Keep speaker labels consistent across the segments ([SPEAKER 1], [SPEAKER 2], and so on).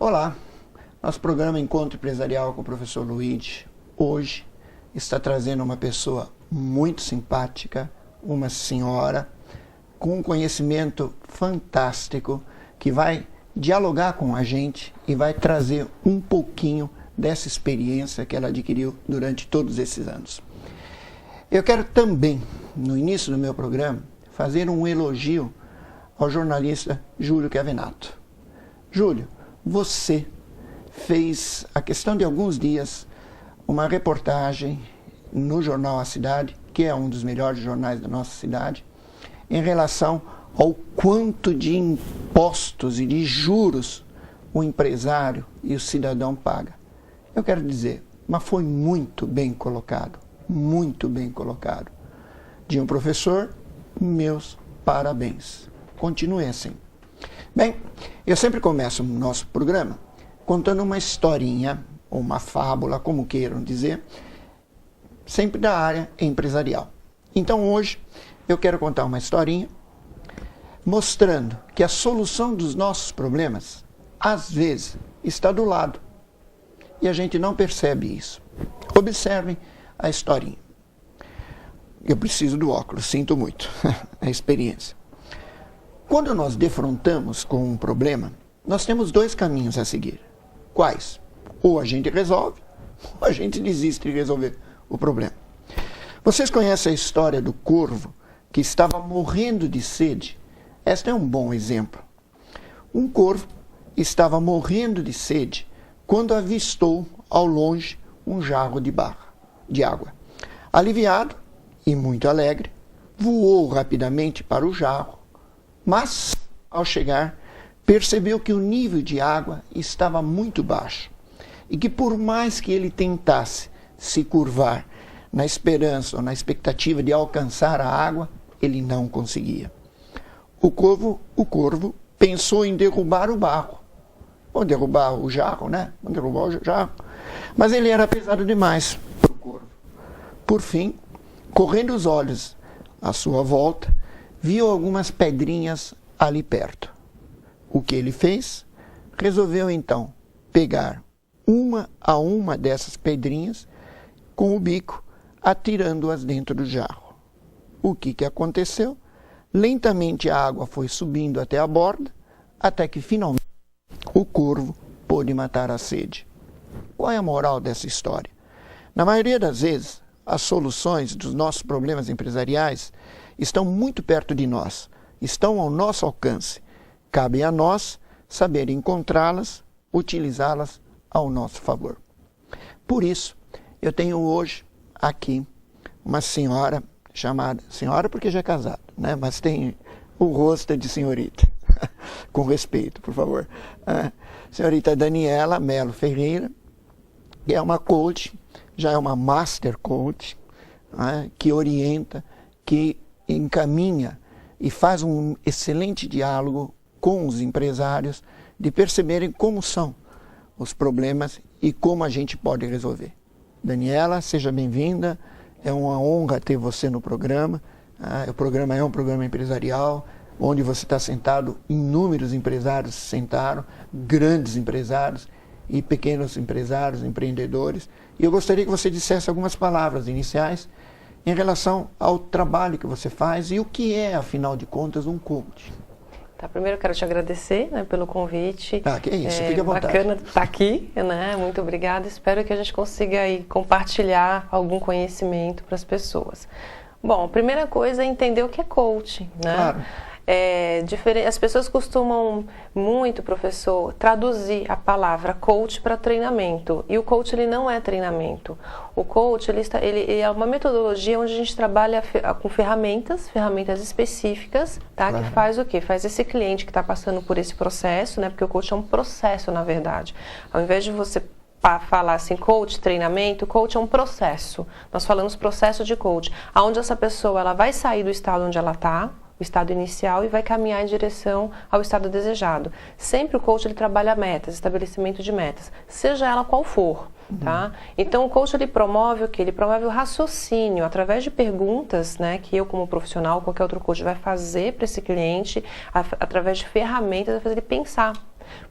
[SPEAKER 1] Olá, nosso programa Encontro Empresarial com o professor Luigi hoje está trazendo uma pessoa muito simpática, uma senhora com um conhecimento fantástico que vai dialogar com a gente e vai trazer um pouquinho dessa experiência que ela adquiriu durante todos esses anos. Eu quero também, no início do meu programa, fazer um elogio ao jornalista Júlio Chiavenato. Júlio, você fez, a questão de alguns dias, uma reportagem no jornal A Cidade, que é um dos melhores jornais da nossa cidade, em relação ao quanto de impostos e de juros o empresário e o cidadão paga. Eu quero dizer, mas foi muito bem colocado, de um professor, meus parabéns. Continue assim. Bem, eu sempre começo o nosso programa contando uma historinha, ou uma fábula, como queiram dizer, sempre da área empresarial. Então hoje eu quero contar uma historinha mostrando que a solução dos nossos problemas, às vezes, está do lado. E a gente não percebe isso. Observem a historinha. Eu preciso do óculos, sinto muito, a experiência. Quando nós defrontamos com um problema, nós temos dois caminhos a seguir. Quais? Ou a gente resolve, ou a gente desiste de resolver o problema. Vocês conhecem a história do corvo que estava morrendo de sede? Este é um bom exemplo. Um corvo estava morrendo de sede quando avistou ao longe um jarro de água. Aliviado e muito alegre, voou rapidamente para o jarro, mas, ao chegar, percebeu que o nível de água estava muito baixo e que, por mais que ele tentasse se curvar na esperança ou na expectativa de alcançar a água, ele não conseguia. O corvo pensou em derrubar o barro. Vamos derrubar o jarro, né? Vamos derrubar o jarro. Mas ele era pesado demais para o corvo. Por fim, correndo os olhos à sua volta, viu algumas pedrinhas ali perto. O que ele fez? Resolveu então pegar uma a uma dessas pedrinhas com o bico, atirando-as dentro do jarro. O que aconteceu? Lentamente a água foi subindo até a borda, até que finalmente o corvo pôde matar a sede. Qual é a moral dessa história? Na maioria das vezes, as soluções dos nossos problemas empresariais estão muito perto de nós, estão ao nosso alcance. Cabe a nós saber encontrá-las, utilizá-las ao nosso favor. Por isso, eu tenho hoje aqui uma senhora chamada, senhora porque já é casada, né? Mas tem o rosto de senhorita, com respeito, por favor. Senhorita Daniela Melo Ferreira, que é uma coach, já é uma master coach, que orienta, que encaminha e faz um excelente diálogo com os empresários de perceberem como são os problemas e como a gente pode resolver. Daniela, seja bem-vinda, é uma honra ter você no programa. O programa é um programa empresarial, onde você está sentado, inúmeros empresários se sentaram, grandes empresários e pequenos empresários, empreendedores. E eu gostaria que você dissesse algumas palavras iniciais em relação ao trabalho que você faz e o que é, afinal de contas, um coach.
[SPEAKER 2] Tá, primeiro eu quero te agradecer, né, pelo convite.
[SPEAKER 1] Que é isso, fique à vontade.
[SPEAKER 2] Bacana estar aqui, né? Muito obrigada. Espero que a gente consiga aí compartilhar algum conhecimento para as pessoas. Bom, a primeira coisa é entender o que é coaching, né?
[SPEAKER 1] Claro.
[SPEAKER 2] As pessoas costumam muito, professor, traduzir a palavra coach para treinamento. E o coach ele não é treinamento. O coach ele é uma metodologia onde a gente trabalha com ferramentas específicas, tá? Claro. Que faz o quê? Faz esse cliente que está passando por esse processo, né? Porque o coach é um processo, na verdade. Ao invés de você falar assim, coach, treinamento, coach é um processo. Nós falamos processo de coach, onde essa pessoa ela vai sair do estado onde ela está, o estado inicial, e vai caminhar em direção ao estado desejado. Sempre o coach ele trabalha metas, estabelecimento de metas, seja ela qual for. Tá? Então o coach ele promove o quê? Ele promove o raciocínio através de perguntas, né, que eu como profissional, qualquer outro coach vai fazer para esse cliente, através de ferramentas, vai fazer ele pensar.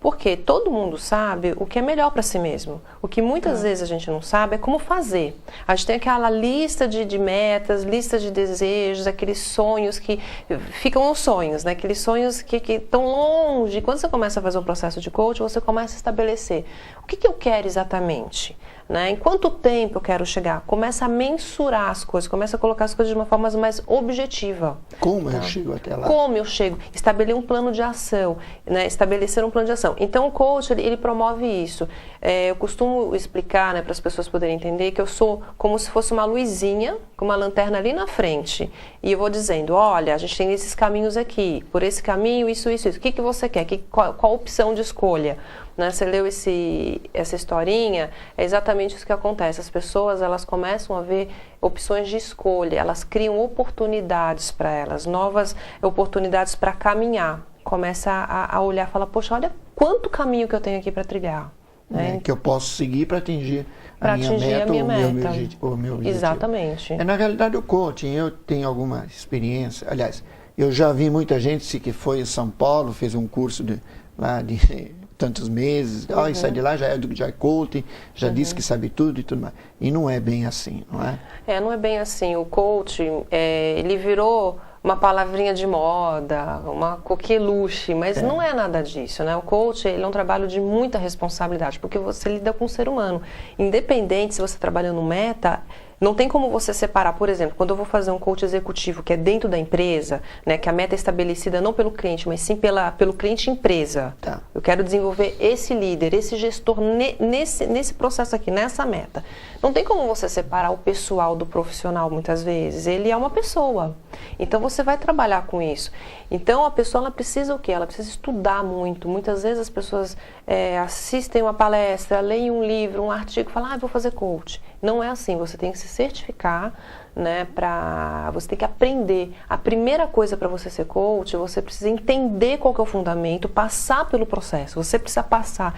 [SPEAKER 2] Porque todo mundo sabe o que é melhor para si mesmo. O que muitas vezes a gente não sabe é como fazer. A gente tem aquela lista de metas, lista de desejos, aqueles sonhos que ficam os sonhos, né? Aqueles sonhos que estão longe. Quando você começa a fazer um processo de coaching, você começa a estabelecer o que eu quero exatamente. Né? Em quanto tempo eu quero chegar? Começa a mensurar as coisas, começa a colocar as coisas de uma forma mais objetiva.
[SPEAKER 1] Como eu chego até lá?
[SPEAKER 2] Como eu chego? Estabelecer um plano de ação, né? Estabelecer um plano de ação. Então o coach, ele promove isso. Eu costumo explicar, né, para as pessoas poderem entender que eu sou como se fosse uma luzinha com uma lanterna ali na frente. E eu vou dizendo, olha, a gente tem esses caminhos aqui, por esse caminho, isso. O que você quer? Qual a opção de escolha? Né, você leu essa historinha, é exatamente isso que acontece. As pessoas, elas começam a ver opções de escolha, elas criam oportunidades para elas, novas oportunidades para caminhar. Começa a olhar e falar, poxa, olha quanto caminho que eu tenho aqui para trilhar. Né?
[SPEAKER 1] Que eu posso seguir para atingir a minha meta. O meu objetivo.
[SPEAKER 2] Exatamente.
[SPEAKER 1] Na realidade, o coaching, eu tenho alguma experiência. Aliás, eu já vi muita gente que foi em São Paulo, fez um curso lá de tantos meses, e sai de lá, já é coaching, já disse que sabe tudo e tudo mais. E não é bem assim, não é?
[SPEAKER 2] Não é bem assim. O coaching, ele virou uma palavrinha de moda, uma coqueluche, mas não é nada disso, né? O coach, ele é um trabalho de muita responsabilidade, porque você lida com o ser humano. Independente se você trabalha no meta, não tem como você separar, por exemplo, quando eu vou fazer um coach executivo que é dentro da empresa, né, que a meta é estabelecida não pelo cliente, mas sim pelo cliente empresa.
[SPEAKER 1] Tá.
[SPEAKER 2] Eu quero desenvolver esse líder, esse gestor nesse processo aqui, nessa meta. Não tem como você separar o pessoal do profissional muitas vezes. Ele é uma pessoa. Então você vai trabalhar com isso. Então a pessoa, ela precisa o quê? Ela precisa estudar muito. Muitas vezes as pessoas assistem uma palestra, leem um livro, um artigo e falam, vou fazer coach. Não é assim, você tem que se certificar, né, você tem que aprender. A primeira coisa para você ser coach, você precisa entender qual que é o fundamento, passar pelo processo. Você precisa passar.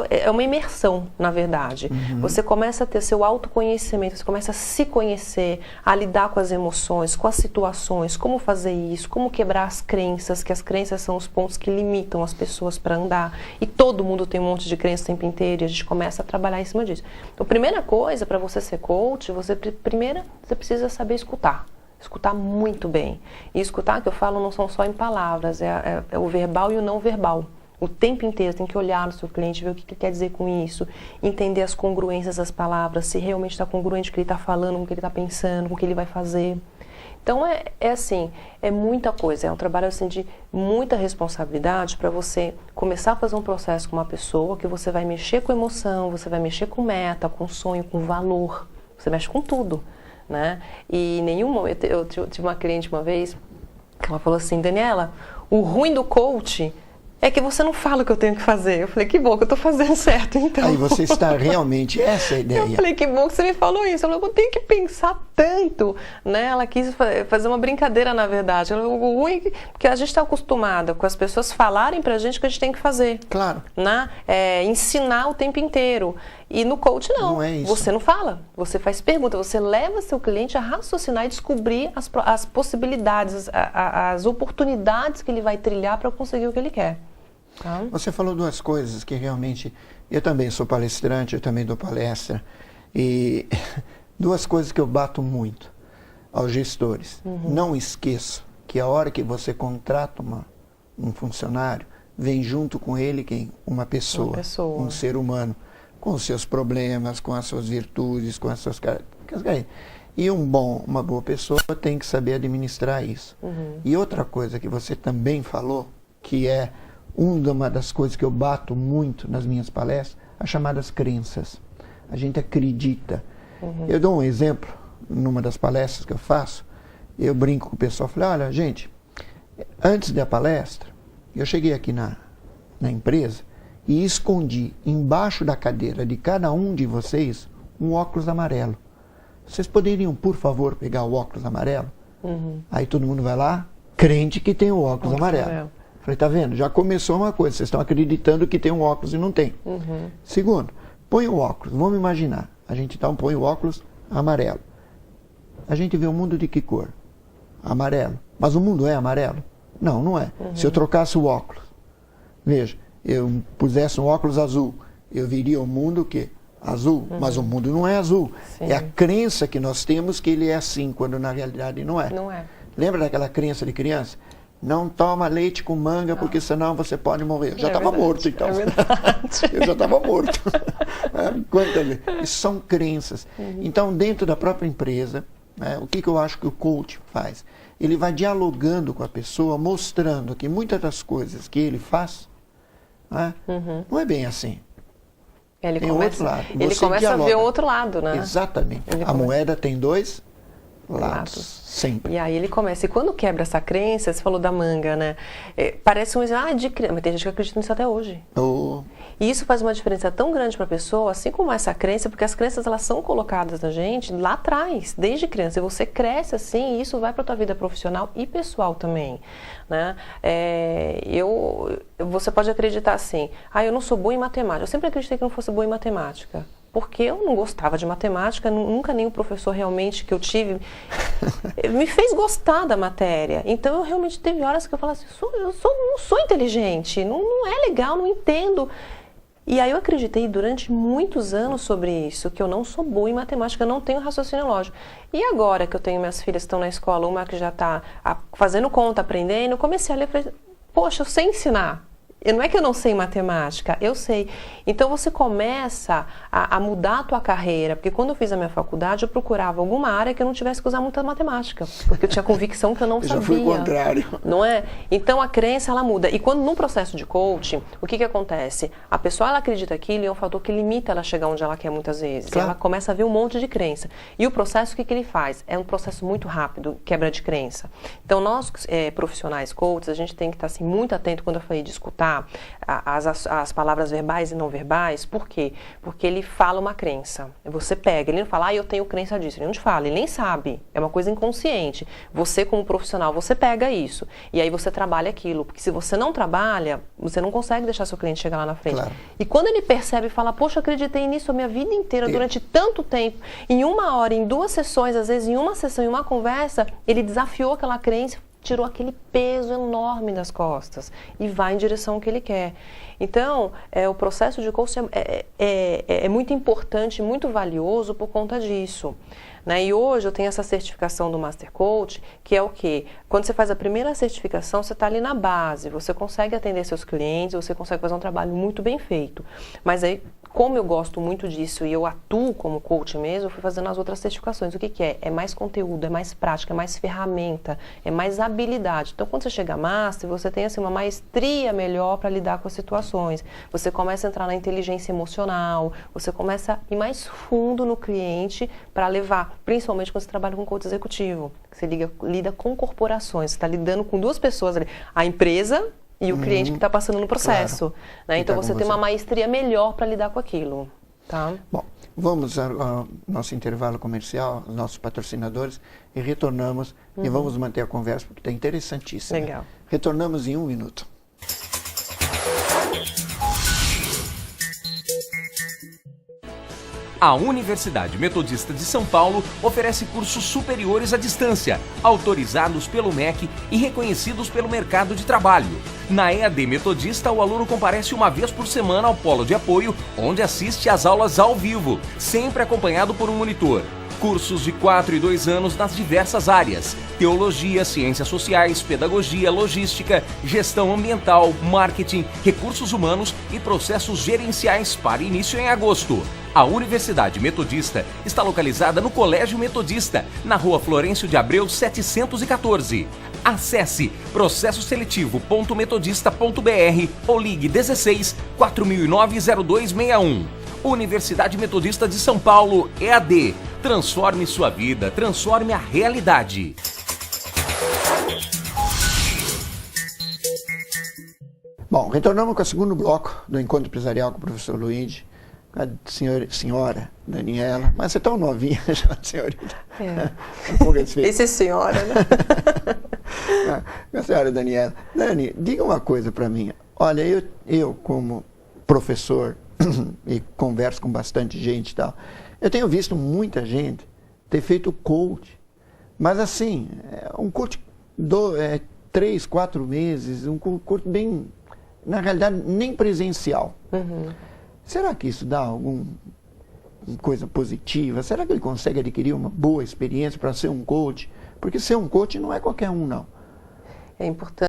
[SPEAKER 2] É uma imersão, na verdade. Você começa a ter seu autoconhecimento, você começa a se conhecer, a lidar com as emoções, com as situações, como fazer isso, como quebrar as crenças, que as crenças são os pontos que limitam as pessoas para andar. E todo mundo tem um monte de crença o tempo inteiro, e a gente começa a trabalhar em cima disso. Então, a primeira coisa para você ser coach, você precisa saber escutar. Escutar muito bem. E escutar, que eu falo, não são só em palavras, é o verbal e o não verbal. O tempo inteiro tem que olhar no seu cliente, ver o que ele quer dizer com isso, entender as congruências das palavras, se realmente está congruente com o que ele está falando, com o que ele está pensando, com o que ele vai fazer. Então assim, é muita coisa, é um trabalho assim, de muita responsabilidade para você começar a fazer um processo com uma pessoa que você vai mexer com emoção, você vai mexer com meta, com sonho, com valor, você mexe com tudo, né? E eu tive uma cliente uma vez, ela falou assim, Daniela, o ruim do coach é que você não fala o que eu tenho que fazer. Eu falei, que bom que eu estou fazendo certo, então.
[SPEAKER 1] Aí você está realmente, essa é a ideia.
[SPEAKER 2] Eu falei, que bom que você me falou isso. Ela falou, eu tenho que pensar tanto, né? Ela quis fazer uma brincadeira, na verdade. Ela falou, o ruim, porque a gente está acostumada com as pessoas falarem pra gente o que a gente tem que fazer.
[SPEAKER 1] Claro.
[SPEAKER 2] Né? Ensinar o tempo inteiro. E no coach, não.
[SPEAKER 1] Não é isso.
[SPEAKER 2] Você não fala. Você faz pergunta. Você leva seu cliente a raciocinar e descobrir as possibilidades, as oportunidades que ele vai trilhar para conseguir o que ele quer. Tá?
[SPEAKER 1] Você falou duas coisas que realmente... Eu também sou palestrante, eu também dou palestra. E duas coisas que eu bato muito aos gestores. Não esqueça que a hora que você contrata um funcionário, vem junto com ele quem? Uma pessoa. Um ser humano. Com os seus problemas, com as suas virtudes, com as suas características. E uma boa pessoa tem que saber administrar isso. E outra coisa que você também falou, que é uma das coisas que eu bato muito nas minhas palestras, as chamadas crenças. A gente acredita. Eu dou um exemplo, numa das palestras que eu faço, eu brinco com o pessoal, falei, olha, gente, antes da palestra, eu cheguei aqui na empresa, e escondi embaixo da cadeira de cada um de vocês um óculos amarelo. Vocês poderiam, por favor, pegar o óculos amarelo? Aí todo mundo vai lá, crente que tem o óculos amarelo. Falei, tá vendo? Já começou uma coisa, vocês estão acreditando que tem um óculos e não tem. Segundo, põe o óculos, vamos imaginar, a gente então põe o óculos amarelo. A gente vê o mundo de que cor? Amarelo. Mas o mundo é amarelo? Não, não é. Se eu trocasse o óculos, veja, eu pusesse um óculos azul, eu viria o mundo o quê? Azul, mas o mundo não é azul.
[SPEAKER 2] Sim.
[SPEAKER 1] É a crença que nós temos que ele é assim, quando na realidade não é.
[SPEAKER 2] Não é.
[SPEAKER 1] Lembra daquela crença de criança? Não toma leite com manga, porque senão você pode morrer. Eu já estava morto, então.
[SPEAKER 2] É verdade.
[SPEAKER 1] Eu já estava morto. Isso são crenças. Então, dentro da própria empresa, o que eu acho que o coach faz? Ele vai dialogando com a pessoa, mostrando que muitas das coisas que ele faz, não é bem assim.
[SPEAKER 2] Ele
[SPEAKER 1] tem
[SPEAKER 2] começa,
[SPEAKER 1] outro lado.
[SPEAKER 2] ele começa a ver o outro lado, né?
[SPEAKER 1] Exatamente. A moeda tem dois lados. Sempre.
[SPEAKER 2] E aí ele começa. E quando quebra essa crença, você falou da manga, né? Parece um exemplo, de criança. Mas tem gente que acredita nisso até hoje. E isso faz uma diferença tão grande para a pessoa, assim como essa crença, porque as crenças elas são colocadas na gente lá atrás, desde criança. E você cresce assim, e isso vai para a tua vida profissional e pessoal também, né? Você pode acreditar assim, eu não sou boa em matemática. Eu sempre acreditei que eu não fosse boa em matemática. Porque eu não gostava de matemática, nunca nenhum professor realmente que eu tive me fez gostar da matéria. Então eu realmente teve horas que eu falava assim, não sou inteligente, não é legal, não entendo. E aí eu acreditei durante muitos anos sobre isso, que eu não sou boa em matemática, eu não tenho raciocínio lógico. E agora que eu tenho minhas filhas que estão na escola, uma que já está fazendo conta, aprendendo, eu comecei a ler e falei, poxa, eu sei ensinar. Não é que eu não sei matemática, eu sei. Então você começa a mudar a tua carreira, porque quando eu fiz a minha faculdade, eu procurava alguma área que eu não tivesse que usar muita matemática, porque eu tinha convicção que eu não sabia.
[SPEAKER 1] Já fui o contrário.
[SPEAKER 2] Não é? Então a crença, ela muda. E quando num processo de coaching, o que acontece? A pessoa, ela acredita aquilo e é um fator que limita ela a chegar onde ela quer muitas vezes. Claro. Ela começa a ver um monte de crença. E o processo, o que ele faz? É um processo muito rápido, quebra de crença. Então nós, profissionais coaches, a gente tem que estar assim, muito atento quando eu falei de escutar as palavras verbais e não verbais. Por quê? Porque ele fala uma crença. Você pega, ele não fala, eu tenho crença disso. Ele não te fala, ele nem sabe. É uma coisa inconsciente. Você, como profissional, você pega isso. E aí você trabalha aquilo. Porque se você não trabalha, você não consegue deixar seu cliente chegar lá na frente.
[SPEAKER 1] Claro.
[SPEAKER 2] E quando ele percebe e fala, poxa, eu acreditei nisso a minha vida inteira, durante tanto tempo, em uma hora, em 2 sessões, às vezes em uma sessão, em uma conversa, ele desafiou aquela crença, tirou aquele peso enorme das costas e vai em direção ao que ele quer. Então, o processo de coaching é muito importante, muito valioso por conta disso. Né? E hoje eu tenho essa certificação do Master Coach, que é o quê? Quando você faz a primeira certificação, você está ali na base, você consegue atender seus clientes, você consegue fazer um trabalho muito bem feito. Mas aí, como eu gosto muito disso e eu atuo como coach mesmo, eu fui fazendo as outras certificações. O que é? É mais conteúdo, é mais prática, é mais ferramenta, é mais habilidade. Então, quando você chega a Master, você tem assim, uma maestria melhor para lidar com as situações. Você começa a entrar na inteligência emocional, você começa a ir mais fundo no cliente para levar, principalmente quando você trabalha com coach executivo. Você lida com corporações, você está lidando com 2 pessoas ali. A empresa e o cliente que está passando no processo. Claro. Né? Então você tem uma maestria melhor para lidar com aquilo. Tá?
[SPEAKER 1] Bom, vamos ao nosso intervalo comercial, aos nossos patrocinadores, e retornamos e vamos manter a conversa, porque está interessantíssimo.
[SPEAKER 2] Legal.
[SPEAKER 1] Retornamos em 1 minuto.
[SPEAKER 3] A Universidade Metodista de São Paulo oferece cursos superiores à distância, autorizados pelo MEC e reconhecidos pelo mercado de trabalho. Na EAD Metodista, o aluno comparece uma vez por semana ao polo de apoio, onde assiste às aulas ao vivo, sempre acompanhado por um monitor. Cursos de 4 e 2 anos nas diversas áreas: teologia, ciências sociais, pedagogia, logística, gestão ambiental, marketing, recursos humanos e processos gerenciais para início em agosto. A Universidade Metodista está localizada no Colégio Metodista, na Rua Florencio de Abreu 714. Acesse processoseletivo.metodista.br ou ligue 16 4009-0261. Universidade Metodista de São Paulo, EAD. Transforme sua vida, transforme a realidade.
[SPEAKER 1] Bom, retornamos com o segundo bloco do Encontro Empresarial com o professor Luigi, com a senhora Daniela, mas você é tão novinha já, senhorita.
[SPEAKER 2] Esse é senhora, né?
[SPEAKER 1] A senhora Daniela. Dani, diga uma coisa para mim. Olha, eu como professor e converso com bastante gente e tal, eu tenho visto muita gente ter feito coach, mas assim, um coach 3, 4 meses, um coach bem na realidade, nem presencial. Será que isso dá alguma coisa positiva? Será que ele consegue adquirir uma boa experiência para ser um coach? Porque ser um coach não é qualquer um, não.
[SPEAKER 2] É importante